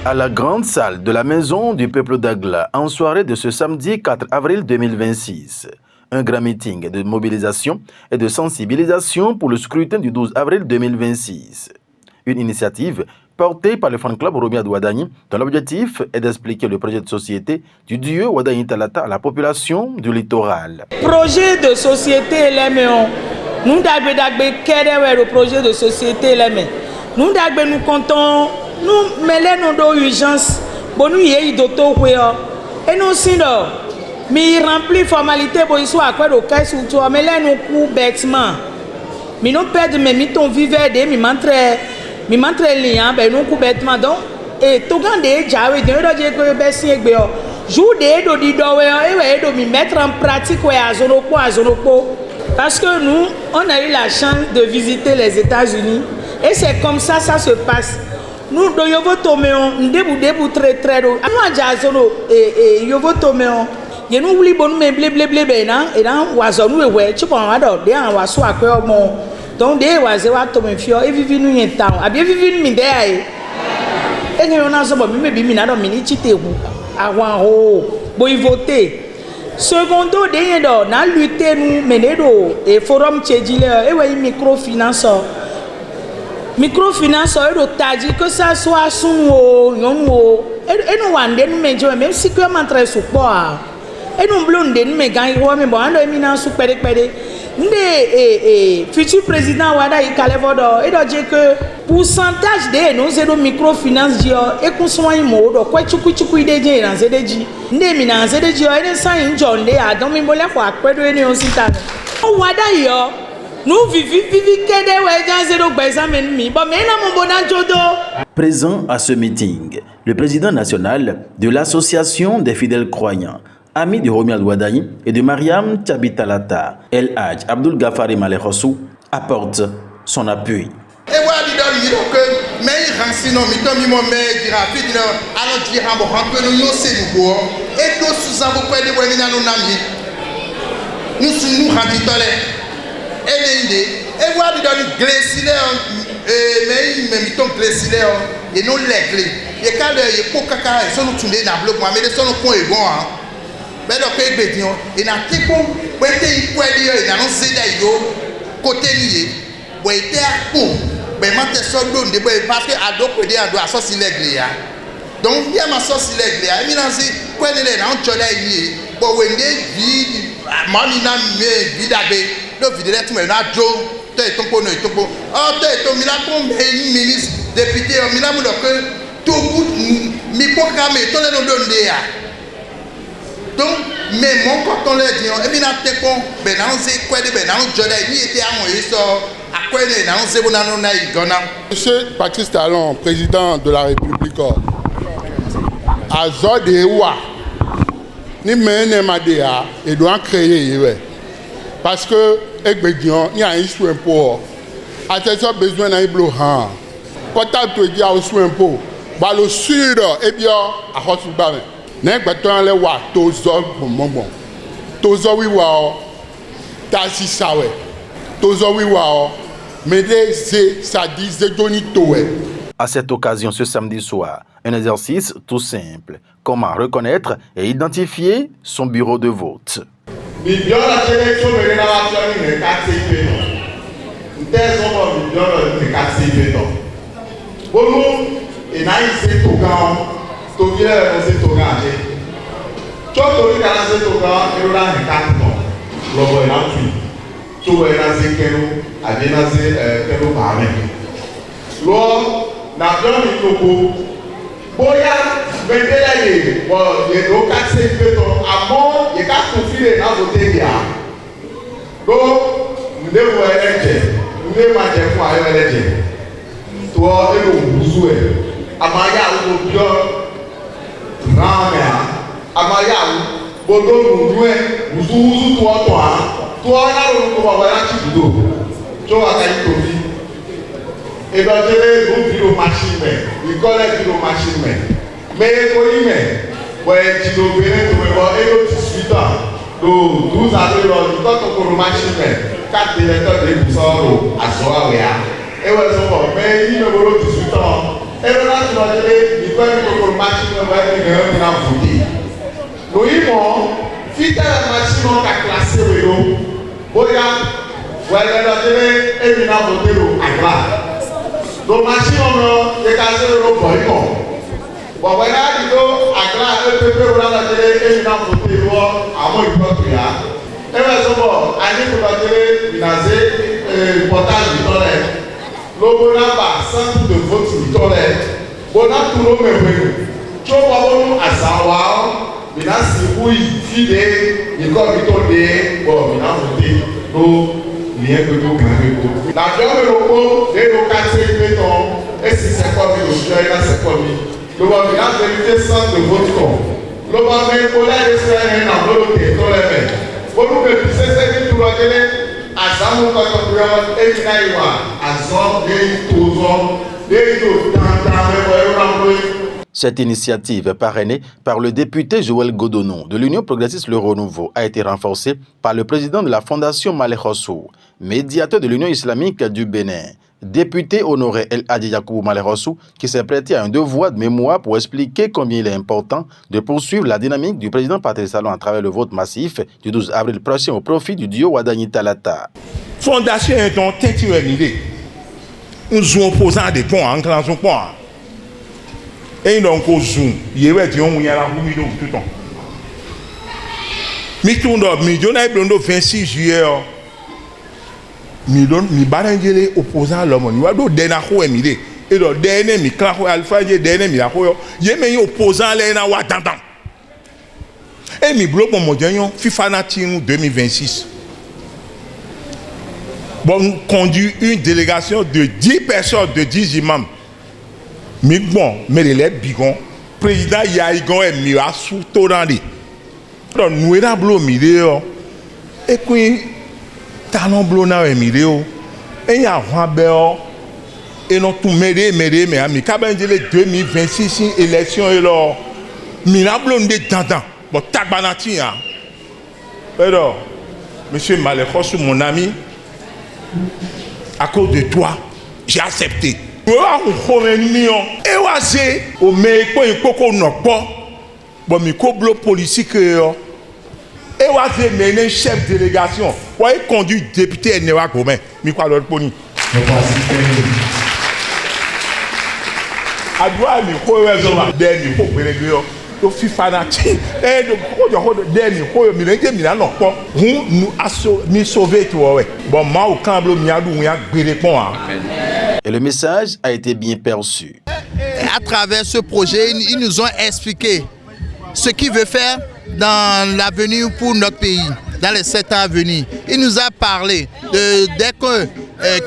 À la grande salle de la Maison du Peuple d'Agla, en soirée de ce samedi 4 avril 2026. Un grand meeting de mobilisation et de sensibilisation pour le scrutin du 12 avril 2026. Une initiative portée par le fan club Romia de Ouadagni, dont l'objectif est d'expliquer le projet de société du dieu Ouadagni Talata à la population du littoral. Projet de société LMO. Nous avons le projet de société LMO. Nous comptons, nous mettons nos urgences, nous y d'auto et nous sinon, mais remplir formalité pour soit à quoi le cas sur toi, mais là nous cours bêtement. Mais nous perdons mes mitons vivants des mi montre lien, ben nous cours bêtement donc et tout grand des jaoué de dire que bessie gbeo. Jour des do di do et do mi mettre en pratique ouais à zonopo parce que nous on a eu la chance de visiter les États-Unis et c'est comme ça se passe. Nous do yovo toméon ndebu très do nous a zono et yovo toméon ye nous oublie bon me blé na et dans wazonu ewe tu bon ado de an waso akwe mo donc de waze wa tomefio e vivi nu yen town abi vivi mi de ai e ngi ona so bo mi bi mi na do mi ni chitewu àwọn ho boy voter secondo de yen do na lutter nous mener do et forum tchedile e we microfinance et do tadi que ça soit son o yon o et nous wande nous mejo même si que man très support et nous blonde nous me gan yo me bon ando mi na su pere ndé futur président wada ikalevodo et do dire que pourcentage de nous c'est do microfinance dio et qu'on soin mo do kwa chuku ide je na zedeji ndé mi na zedeji o ene san injo ndé adon mi mo le kwa akwedo ene o sita o wada yo nous vivi kede we jan zero gbezamen mi bon mais na mo bona jodo. Présent à ce meeting, le président national de l'association des fidèles croyants, ami de Romia de Ouadagni et de Mariam Tchabitalata, El Hadj Abdul Gafari Malekhosou, apporte son appui. Et voilà, il dit que mais il renseigne non, mais comme il m'a dit rapide, alors il a rencontré nous c'est nous et nous sous en beaucoup de wemina nous nami. Nous sous nous rendons et voilà, il donne glacé mais il tombe glacé et nous l'aigle. Et quand il y a pour caca, ils sont nous tournés dans le bloc, mais ils sont nous point bon. Mais donc il n'a pas bon, il n'a pas zéda côté lié, il était à coup, mais maintenant ça donne parce que à d'autres côtés on doit associer l'aigle. Donc il y a ma sauce l'aigle. Il m'a dit quoi il est dans le lié, bon on est vide, mamina me vide abe, le vide là tu me n'as jo, tu es ton pono, oh tu es ton milakon ministre député, milamu donc tout bout mi programme tout le nom donné. Donc, mais mon coton les dit, et bien à te con, ben on sait quoi de ben on jole, ni était à moi ça, à quoi de on sait bon on a eu gana. Monsieur Patrice Talon, président de la République, à Zodewa, ni mène madea et doit créer parce que Egbedion, il y a un soin pour, attention besoin d'un blohan, portable te dit à un soin pour, bah le sud et bien à Hotsuba. Nek baton le wa tozo bonbon tozo wiwa tasi sawe tozo wiwa mede se ça dit doni towe. À cette occasion, ce samedi soir, un exercice tout simple. Comment reconnaître et identifier son bureau de vote. Tovier c'est tourné. Toi tu as lancé ton gars et là il carton. L'homme est là-dessus. Tu vois lancé quel a bien lancé quel parmi. L'homme n'a pas mis le coup. Boya vendez la ligne. Bon, il est au 4 5 béton. Avant, il y a 4 conflits dans le côté bien. Donc, nous devons aller. Nous devons manger pour aller. Toi et le bousoué. Amaya ou le Ramea, Amaya, Bodo, Muzu, toi, tu vas et bien, je vais machine, il collecte le machine. Mais tu dois venir me voir et le 18 ans, 12 avril, tu dois te machine, 4 directeurs de Boussoro à Soaria. Et ouais, mais il me voit 18 ans. Et là, tu vas dire, il faut que le match va voter. Nous y vont, si tu as la machine, on a classé le lot. Boya, ouais, là, tu es venu voter à Gla. Donc, machine, on a cassé le lot pour lui. Bon, voilà, dis donc, à Gla, le peuple, on a venu voter le lot à mon époque. Et bien, c'est bon, à l'île de la télé, il a fait portage du toilette. Le bonaba, centre de vote du toilette. Bonab tout le monde est venu. Tu vois, à savoir, il a si vous y fidez, il comme il tourne, bon, il a voté. Donc, il y a que tout grand. La joie de l'eau, les localités de béton, et si c'est comme il le c'est comme il. Le bon, il a vérifié centre de vote. Le bon, il a collé les soins dans l'autre toilette. Pour nous, c'est ce que tu dois dire. À Zamou, quand on regarde, et il y a à Zon, des Touzon, des Cette initiative, parrainée par le député Joël Godonon de l'Union progressiste Le Renouveau, a été renforcée par le président de la Fondation Malé Rossou, médiateur de l'Union islamique du Bénin. Député honoré El Hadji Yacoubou Malé Rossou, qui s'est prêté à un devoir de mémoire pour expliquer combien il est important de poursuivre la dynamique du président Patrice Talon à travers le vote massif du 12 avril prochain au profit du duo Wadani Talata. Fondation est un tête idée. Nous sommes opposants à des ponts, en clançon point. Et donc, au zoom, il y a des gens qui ont tout le temps. Mais tout le monde, 26 juillet. Mi barangele opposant à l'homme ni wado dena ko emile e do dene mi kla ko alpha je dene mi la ko ye me opposant le na wa tantan e mi bloc mon modèle FIFA Natin 2026 bon conduit une délégation de 10 personnes de 10 imams mi bon mais les bigon président Yaigon et mi a sous torandi donc nous era bloc mi de et puis Talon blona Emilio, et il y a Rabel, et non tout mêlé, mais ami, Kabendele 2026 élection et là, Minablon de Dandan, bon, Tagbanati, alors, monsieur Malekos, mon ami, à cause de toi, j'ai accepté. Et c'est au meilleur point, non pas, bon, mais comme politique, et vous avez mené chef de délégation. Vous avez conduit député Newa Gomen. Mais quoi l'autre poni? Adwa mi ko wezo deni ko pelege yo. To FIFA na ti. E do ko jo deni ko mi lenje mi na no po. Hun nous asso mi sauver toi ouais. Bon ma o kan blo mi adu ya gbere pon hein. Et le message a été bien perçu. À travers ce projet, ils nous ont expliqué ce qu'ils veulent faire dans l'avenir pour notre pays, dans les 7 ans à venir. Il nous a parlé de dès que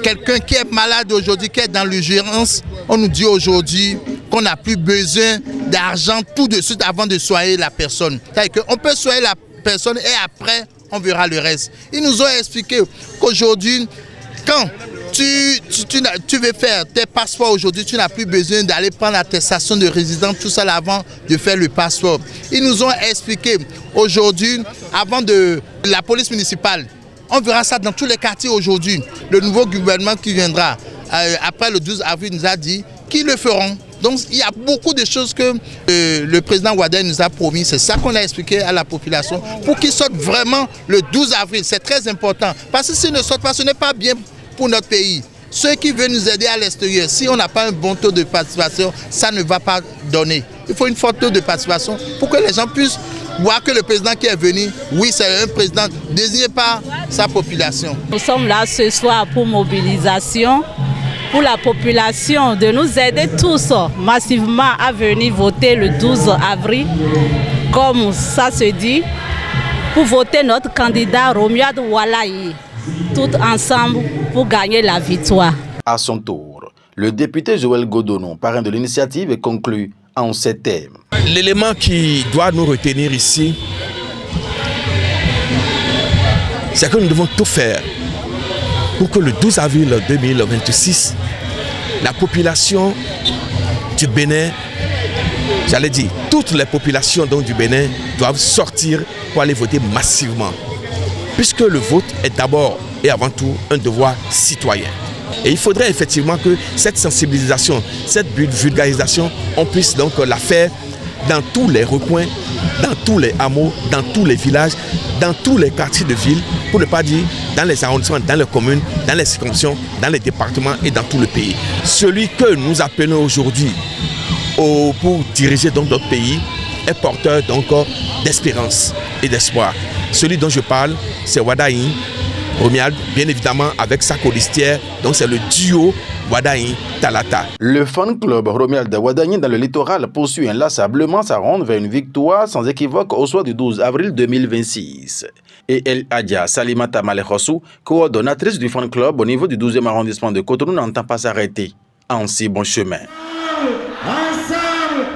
quelqu'un qui est malade aujourd'hui, qui est dans l'urgence, on nous dit aujourd'hui qu'on n'a plus besoin d'argent tout de suite avant de soigner la personne. C'est-à-dire qu'on peut soigner la personne et après, on verra le reste. Ils nous ont expliqué qu'aujourd'hui, quand tu veux faire tes passeports aujourd'hui, tu n'as plus besoin d'aller prendre l'attestation de résidence, tout ça avant de faire le passeport. Ils nous ont expliqué aujourd'hui, avant de la police municipale, on verra ça dans tous les quartiers aujourd'hui. Le nouveau gouvernement qui viendra après le 12 avril nous a dit qu'ils le feront. Donc il y a beaucoup de choses que le président Ouadani nous a promis. C'est ça qu'on a expliqué à la population pour qu'ils sortent vraiment le 12 avril. C'est très important. Parce que s'ils ne sortent pas, ce n'est pas bien pour notre pays. Ceux qui veulent nous aider à l'extérieur, si on n'a pas un bon taux de participation, ça ne va pas donner. Il faut une forte taux de participation pour que les gens puissent voir que le président qui est venu, oui, c'est un président désigné par sa population. Nous sommes là ce soir pour mobilisation, pour la population, de nous aider tous massivement à venir voter le 12 avril, comme ça se dit, pour voter notre candidat Romuald Walaï. Tout ensemble pour gagner la victoire. À son tour, le député Joël Godonon, parrain de l'initiative, conclut en ces termes. L'élément qui doit nous retenir ici, c'est que nous devons tout faire pour que le 12 avril 2026, la population du Bénin, j'allais dire, toutes les populations donc, du Bénin doivent sortir pour aller voter massivement. Puisque le vote est d'abord et avant tout un devoir citoyen. Et il faudrait effectivement que cette sensibilisation, cette vulgarisation, on puisse donc la faire dans tous les recoins, dans tous les hameaux, dans tous les villages, dans tous les quartiers de ville, pour ne pas dire dans les arrondissements, dans les communes, dans les circonscriptions, dans les départements et dans tout le pays. Celui que nous appelons aujourd'hui pour diriger donc notre pays est porteur donc d'espérance et d'espoir. Celui dont je parle, c'est Wadaïn Romuald, bien évidemment avec sa colistière, donc c'est le duo Wadaïn Talata. Le fan club Romuald Wadaïn dans le littoral poursuit inlassablement sa ronde vers une victoire sans équivoque au soir du 12 avril 2026. Et El Adia Salimata Malekhosou, coordonnatrice du fan club au niveau du 12e arrondissement de Cotonou, n'entend pas s'arrêter en si bon chemin. Ensemble,